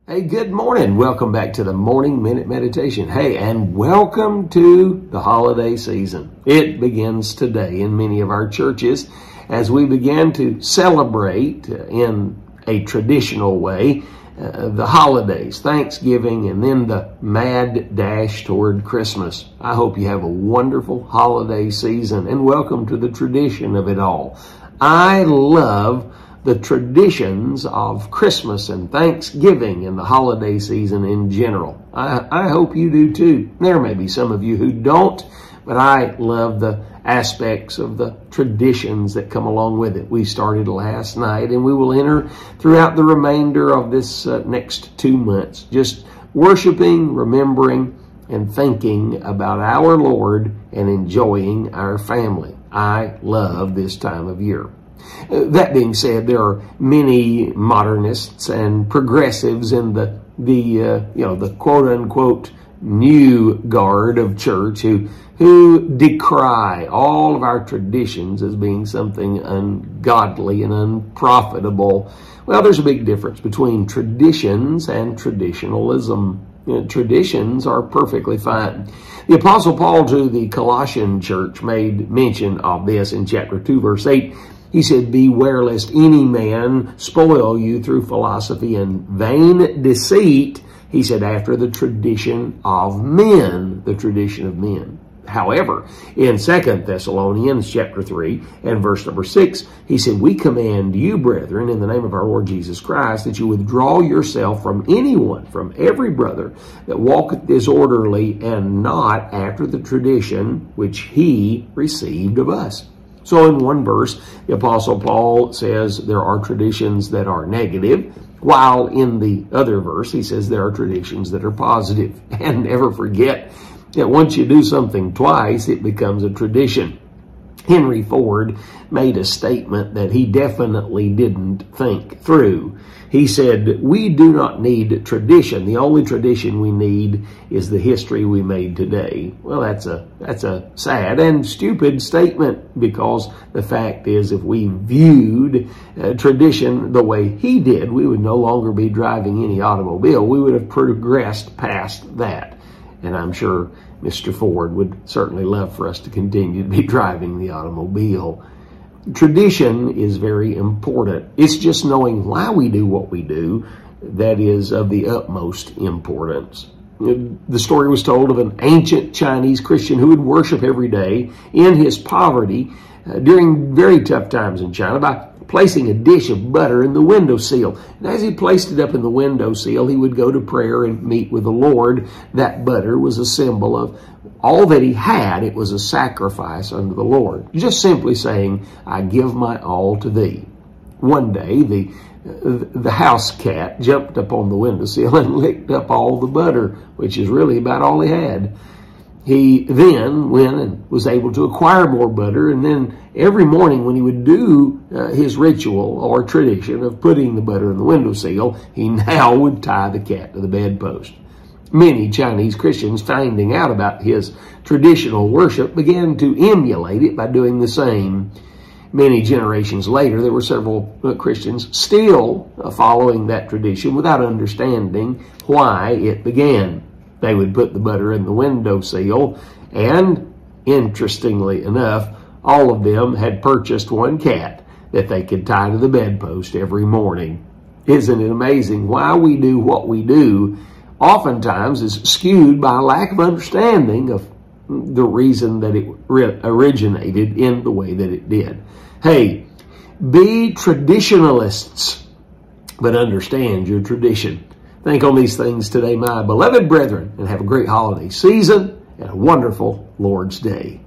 Hey, good morning. Welcome back to the Morning Minute Meditation. Hey, and welcome to the holiday season. It begins today in many of our churches as we begin to celebrate in a traditional way the holidays, Thanksgiving, and then the mad dash toward Christmas. I hope you have a wonderful holiday season and welcome to the tradition of it all. I love the traditions of Christmas and Thanksgiving and the holiday season in general. I hope you do too. There may be some of you who don't, but I love the aspects of the traditions that come along with it. We started last night and we will enter throughout the remainder of this next 2 months, just worshiping, remembering, and thinking about our Lord and enjoying our family. I love this time of year. That being said, there are many modernists and progressives in the quote unquote new guard of church who decry all of our traditions as being something ungodly and unprofitable. Well, there's a big difference between traditions and traditionalism. Traditions are perfectly fine. The Apostle Paul to the Colossian church made mention of this in chapter 2, verse 8. He said, "Beware lest any man spoil you through philosophy and vain deceit," he said, "after the tradition of men," the tradition of men. However, in 2 Thessalonians chapter 3 and verse number 6, he said, "We command you, brethren, in the name of our Lord Jesus Christ, that you withdraw yourself from anyone, from every brother that walketh disorderly and not after the tradition which he received of us." So in one verse, the Apostle Paul says there are traditions that are negative, while in the other verse, he says there are traditions that are positive. And never forget that once you do something twice, it becomes a tradition. Henry Ford made a statement that he definitely didn't think through. He said, "We do not need tradition. The only tradition we need is the history we made today." Well, that's a sad and stupid statement, because the fact is, if we viewed tradition the way he did, we would no longer be driving any automobile. We would have progressed past that. And I'm sure Mr. Ford would certainly love for us to continue to be driving the automobile. Tradition is very important. It's just knowing why we do what we do that is of the utmost importance. The story was told of an ancient Chinese Christian who would worship every day in his poverty during very tough times in China by placing a dish of butter in the windowsill. And as he placed it up in the windowsill, he would go to prayer and meet with the Lord. That butter was a symbol of all that he had. It was a sacrifice unto the Lord. Just simply saying, "I give my all to thee." One day, the house cat jumped up on the windowsill and licked up all the butter, which is really about all he had. He then went and was able to acquire more butter, and then every morning when he would do his ritual or tradition of putting the butter in the windowsill, he now would tie the cat to the bedpost. Many Chinese Christians, finding out about his traditional worship, began to emulate it by doing the same. Many generations later, there were several Christians still following that tradition without understanding why it began. They would put the butter in the windowsill, and interestingly enough, all of them had purchased one cat that they could tie to the bedpost every morning. Isn't it amazing? Why we do what we do oftentimes is skewed by a lack of understanding of the reason that it originated in the way that it did. Hey, be traditionalists, but understand your tradition. Think on these things today, my beloved brethren, and have a great holiday season and a wonderful Lord's Day.